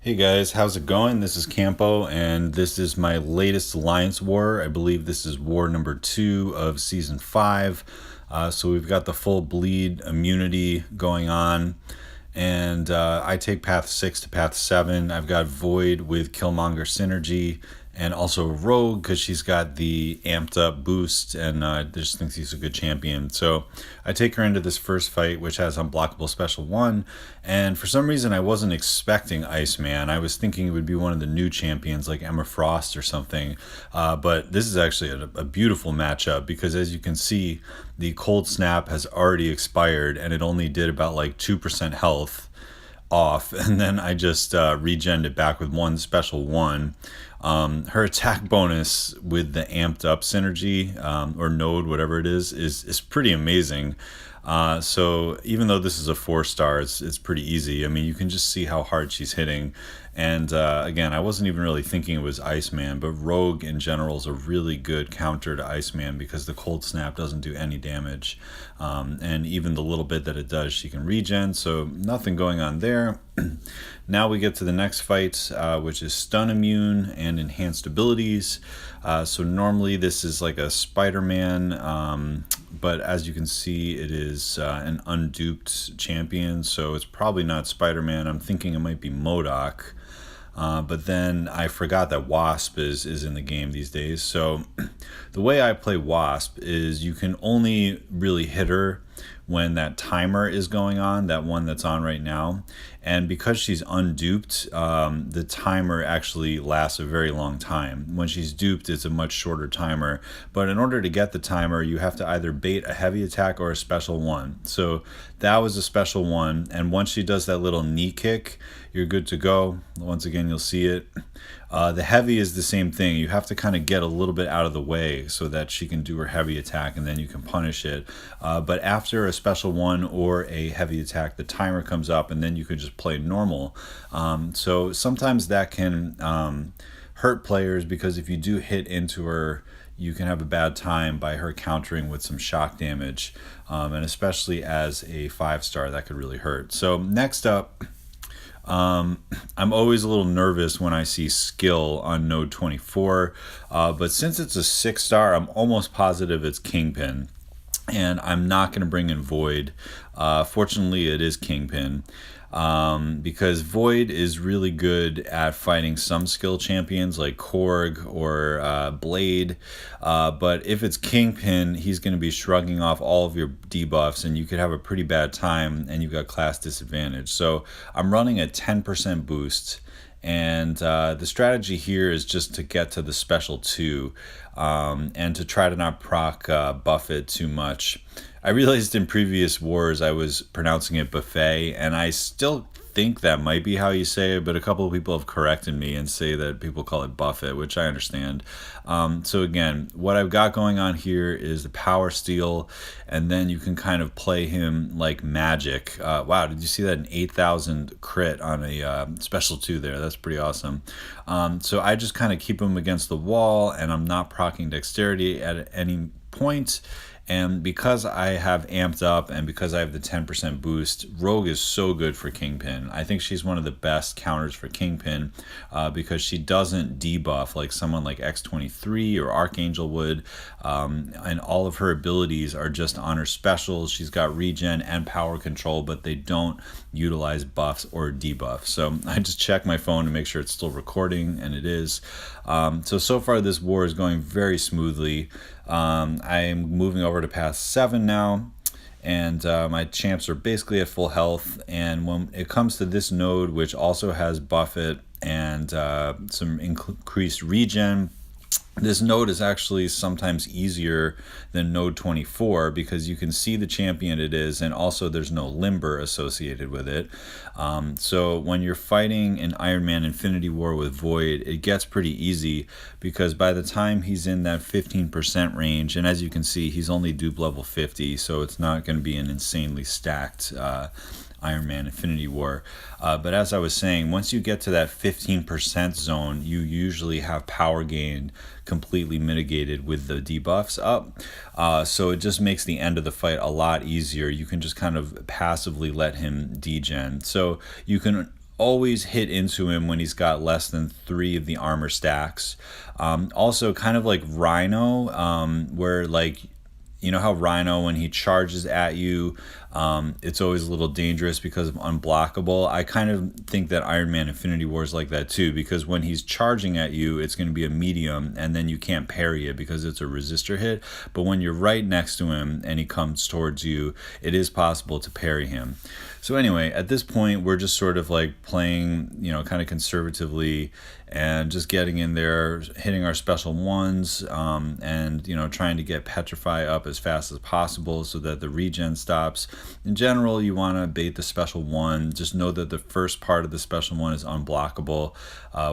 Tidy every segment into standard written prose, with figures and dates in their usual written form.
Hey guys, how's it going? This is Campo, and this is my latest Alliance War. I believe this is war number 2 of season 5. So we've got the full bleed immunity going on, and I take path 6 to path 7. I've got Void with Killmonger synergy, and also Rogue because she's got the amped up boost, and I just think he's a good champion. So I take her into this first fight, which has unblockable special 1, and for some reason I wasn't expecting Iceman. I was thinking it would be one of the new champions like Emma Frost or something, but this is actually a beautiful matchup because, as you can see, the cold snap has already expired and it only did about like 2% health off, and then I just regened it back with one special 1. Her attack bonus with the amped up synergy, or node, whatever it is pretty amazing. So even though this is a 4-star, it's pretty easy. I mean, you can just see how hard she's hitting. And again, I wasn't even really thinking it was Iceman, but Rogue in general is a really good counter to Iceman because the cold snap doesn't do any damage. And even the little bit that it does, she can regen, so nothing going on there. Now we get to the next fight, which is stun immune and enhanced abilities. So normally this is like a Spider-Man, but as you can see, it is an unduped champion, so it's probably not Spider-Man. I'm thinking it might be MODOK. But then I forgot that Wasp is in the game these days. So the way I play Wasp is you can only really hit her when that timer is going on, that one that's on right now. And because she's unduped, the timer actually lasts a very long time. When she's duped, it's a much shorter timer. But in order to get the timer, you have to either bait a heavy attack or a special 1. So that was a special 1. And once she does that little knee kick, you're good to go. Once again, you'll see it. The heavy is the same thing. You have to kind of get a little bit out of the way so that she can do her heavy attack, and then you can punish it. But after a special 1 or a heavy attack, the timer comes up, and then you can just play normal. So sometimes that can hurt players because if you do hit into her, you can have a bad time by her countering with some shock damage. And especially as a 5-star, that could really hurt. So next up, I'm always a little nervous when I see skill on node 24, but since it's a 6-star, I'm almost positive it's Kingpin, and I'm not going to bring in Void. Fortunately, it is Kingpin. Because Void is really good at fighting some skill champions like Korg or Blade, but if it's Kingpin, he's going to be shrugging off all of your debuffs, and you could have a pretty bad time, and you've got class disadvantage. So I'm running a 10% boost, and the strategy here is just to get to the special 2, and to try to not proc Buffett too much. I realized in previous wars I was pronouncing it buffet, and I still think that might be how you say it, but a couple of people have corrected me and say that people call it Buffett, which I understand. So again, what I've got going on here is the power steal, and then you can kind of play him like magic. Wow, did you see that? An 8,000 crit on a special 2 there. That's pretty awesome. So I just kind of keep him against the wall, and I'm not proccing dexterity at any point. And because I have amped up and because I have the 10% boost, Rogue is so good for Kingpin. I think she's one of the best counters for Kingpin because she doesn't debuff like someone like X-23 or Archangel would. And all of her abilities are just on her specials. She's got regen and power control, but they don't utilize buffs or debuffs. So I just check my phone to make sure it's still recording, and it is. So far this war is going very smoothly. I'm moving over to path 7 now, and my champs are basically at full health. And when it comes to this node, which also has Buffett and some increased regen, this node is actually sometimes easier than node 24 because you can see the champion it is, and also there's no limber associated with it. So when you're fighting an Iron Man Infinity War with Void, it gets pretty easy because by the time he's in that 15% range, and as you can see, he's only dupe level 50, so it's not going to be an insanely stacked Iron Man Infinity War. But as I was saying, once you get to that 15% zone, you usually have power gain completely mitigated with the debuffs up. So it just makes the end of the fight a lot easier. You can just kind of passively let him degen. So you can always hit into him when he's got less than 3 of the armor stacks. Also, kind of like Rhino, where like you know how Rhino, when he charges at you, it's always a little dangerous because of unblockable. I kind of think that Iron Man Infinity War is like that too, because when he's charging at you, it's going to be a medium, and then you can't parry it because it's a resistor hit. But when you're right next to him and he comes towards you, it is possible to parry him. So anyway, at this point, we're just sort of like playing, you know, kind of conservatively and just getting in there, hitting our special ones, and, you know, trying to get Petrify up as fast as possible so that the regen stops. In general, you want to bait the special one. Just know that the first part of the special one is unblockable,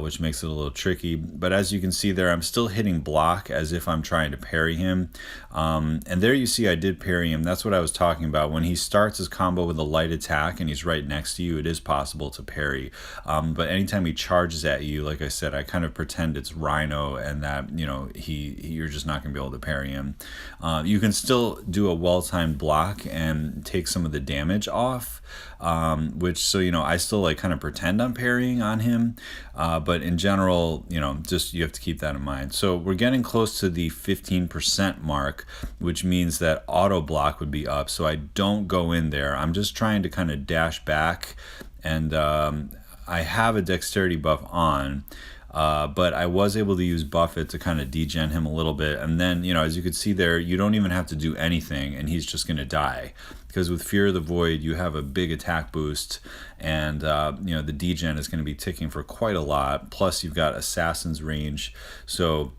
which makes it a little tricky. But as you can see there, I'm still hitting block as if I'm trying to parry him. And there you see I did parry him. That's what I was talking about. When he starts his combo with a light attack and he's right next to you, it is possible to parry. But anytime he charges at you, like I said, I kind of pretend it's Rhino and that, you know, you're just not going to be able to parry him. You can still do a well-timed block and take some of the damage off, which, so, you know, I still like kind of pretend I'm parrying on him. But in general, you know, just you have to keep that in mind. So we're getting close to the 15% mark, which means that auto block would be up. So I don't go in there. I'm just trying to kind of dash back, and I have a dexterity buff on. But I was able to use Buffett to kind of degen him a little bit. And then, you know, as you could see there, you don't even have to do anything and he's just going to die. Because with Fear of the Void, you have a big attack boost, and, you know, the degen is going to be ticking for quite a lot. Plus, you've got Assassin's Range. So,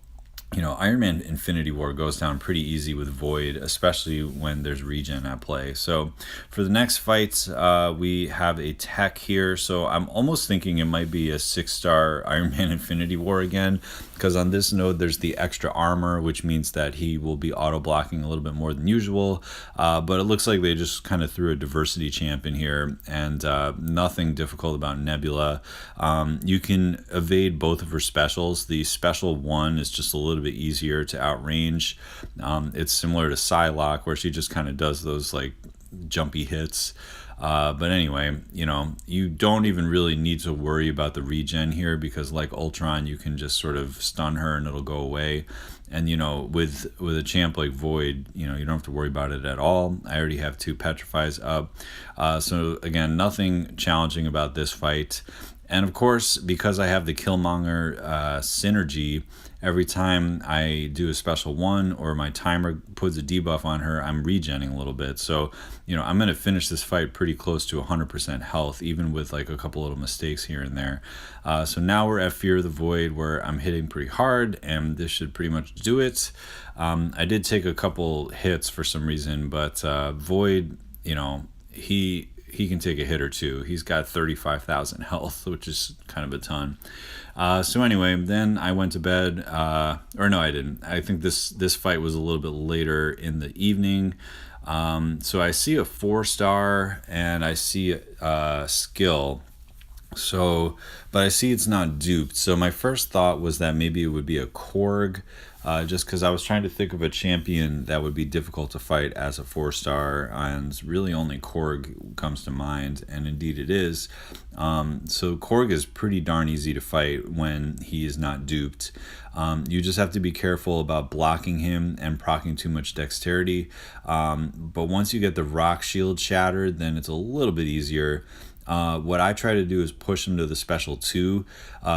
you know, Iron Man Infinity War goes down pretty easy with Void, especially when there's regen at play. So for the next fights, we have a tech here. So I'm almost thinking it might be a 6-star Iron Man Infinity War again, because on this node there's the extra armor, which means that he will be auto blocking a little bit more than usual. But it looks like they just kind of threw a diversity champ in here, and nothing difficult about Nebula. You can evade both of her specials. The special one is just a little bit easier to outrange. It's similar to Psylocke, where she just kind of does those like jumpy hits. But anyway, you know, you don't even really need to worry about the regen here, because like Ultron, you can just sort of stun her and it'll go away. And, you know, with a champ like Void, you know, you don't have to worry about it at all. I already have 2 Petrifies up. So again, nothing challenging about this fight. And of course, because I have the Killmonger synergy, every time I do a special one or my timer puts a debuff on her, I'm regenning a little bit. So, you know, I'm going to finish this fight pretty close to 100% health, even with like a couple little mistakes here and there. So now we're at Fear of the Void, where I'm hitting pretty hard, and this should pretty much do it. I did take a couple hits for some reason, but Void, you know, he can take a hit or two. He's got 35,000 health, which is kind of a ton. So anyway, then I went to bed. Or no, I didn't. I think this fight was a little bit later in the evening. So I see a 4-star and I see a skill. So, but I see it's not duped. So my first thought was that maybe it would be a Korg, just because I was trying to think of a champion that would be difficult to fight as a 4-star, and really only Korg comes to mind, and indeed it is. So Korg is pretty darn easy to fight when he is not duped. You just have to be careful about blocking him and proccing too much dexterity. But once you get the rock shield shattered, then it's a little bit easier. What I try to do is push him to the special 2,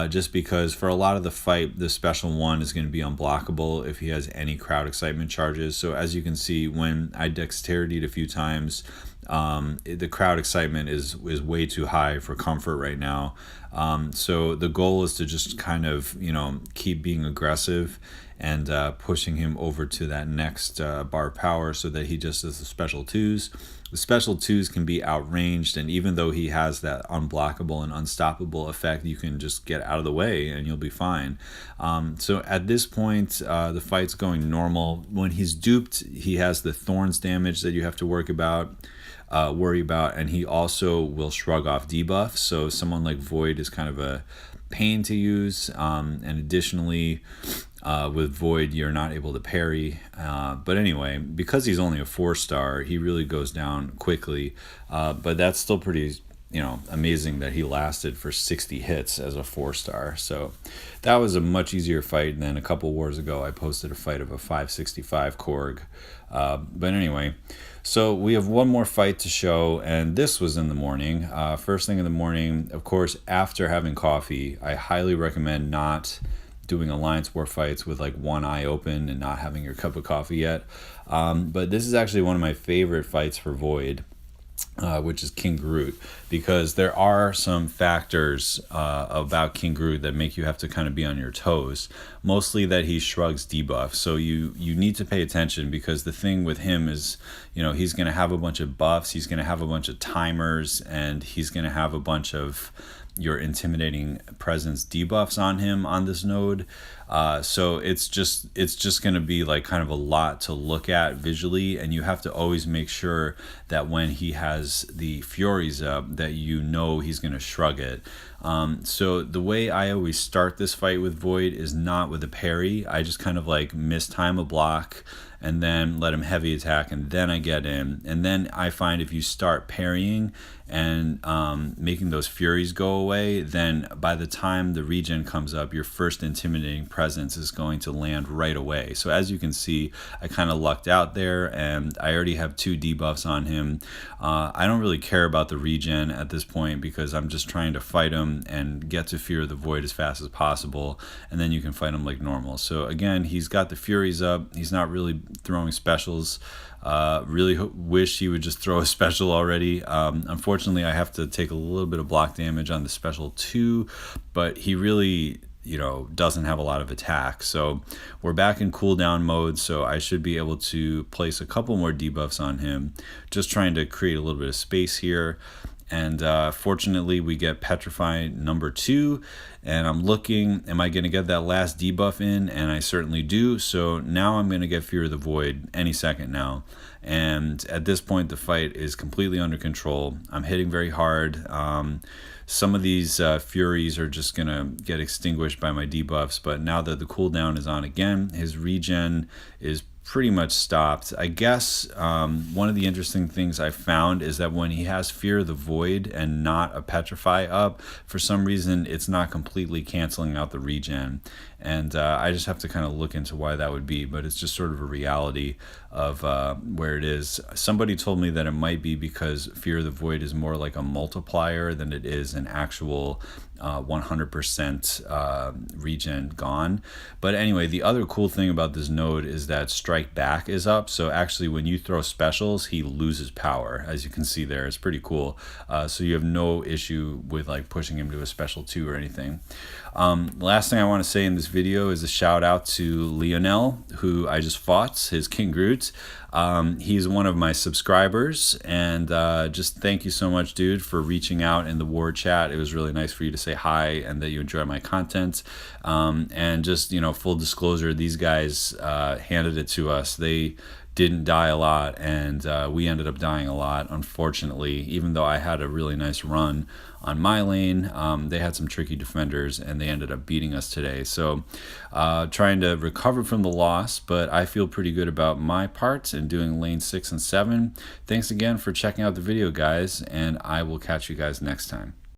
just because for a lot of the fight, the special 1 is going to be unblockable if he has any crowd excitement charges. So as you can see, when I dexterity'd a few times, the crowd excitement is way too high for comfort right now. So the goal is to just kind of, you know, keep being aggressive and pushing him over to that next bar power so that he just does the special 2s. The special 2s can be outranged, and even though he has that unblockable and unstoppable effect, you can just get out of the way and you'll be fine. So at this point, the fight's going normal. When he's duped, he has the thorns damage that you have to worry about, and he also will shrug off debuffs. So someone like Void is kind of a pain to use, and additionally, with Void, you're not able to parry. But anyway, because he's only a 4-star, he really goes down quickly. But that's still pretty amazing that he lasted for 60 hits as a 4-star. So that was a much easier fight than a couple wars ago. I posted a fight of a 565 Korg. But anyway, so we have one more fight to show, and this was in the morning. First thing in the morning, of course, after having coffee, I highly recommend not doing Alliance War fights with like one eye open and not having your cup of coffee yet. But this is actually one of my favorite fights for Void. Which is King Groot, because there are some factors about King Groot that make you have to kind of be on your toes. Mostly that he shrugs debuff, so you need to pay attention, because the thing with him is, he's going to have a bunch of buffs, he's going to have a bunch of timers, and he's going to have a bunch of your intimidating presence debuffs on him on this node. So it's just going to be like kind of a lot to look at visually, and you have to always make sure that when he has the Furies up that he's going to shrug it. So the way I always start this fight with Void is not with a parry. I just kind of like mistime a block and then let him heavy attack, and then I get in. And then I find if you start parrying and making those Furies go away, then by the time the regen comes up, your first intimidating presence is going to land right away. So as you can see, I kind of lucked out there, and I already have 2 debuffs on him. I don't really care about the regen at this point, because I'm just trying to fight him and get to Fear of the Void as fast as possible, and then you can fight him like normal. So again, he's got the Furies up, he's not really throwing specials. Really wish he would just throw a special already. Unfortunately, I have to take a little bit of block damage on the special too, but he really doesn't have a lot of attack. So we're back in cooldown mode, so I should be able to place a couple more debuffs on him, just trying to create a little bit of space here. And fortunately, we get Petrify number 2, and I'm looking, am I going to get that last debuff in? And I certainly do. So now I'm going to get Fear of the Void any second now. And at this point, the fight is completely under control. I'm hitting very hard. Some of these Furies are just going to get extinguished by my debuffs, but now that the cooldown is on again, his regen is pretty much stopped. I guess one of the interesting things I found is that when he has Fear of the Void and not a Petrify up, for some reason it's not completely canceling out the regen. And I just have to kind of look into why that would be, but it's just sort of a reality of where it is. Somebody told me that it might be because Fear of the Void is more like a multiplier than it is an actual 100% regen gone. But anyway, the other cool thing about this node is that Strike Back is up. So actually when you throw specials, he loses power. As you can see there, it's pretty cool. So you have no issue with like pushing him to a special 2 or anything. Last thing I want to say in this video is a shout out to Lionel, who I just fought, his King Groot. He's one of my subscribers, and just thank you so much, dude, for reaching out in the war chat. It was really nice for you to say hi and that you enjoy my content. And just, full disclosure, these guys handed it to us. They didn't die a lot, and we ended up dying a lot, unfortunately. Even though I had a really nice run on my lane, they had some tricky defenders, and they ended up beating us today. So trying to recover from the loss, but I feel pretty good about my part in doing lane 6 and 7. Thanks again for checking out the video, guys, and I will catch you guys next time.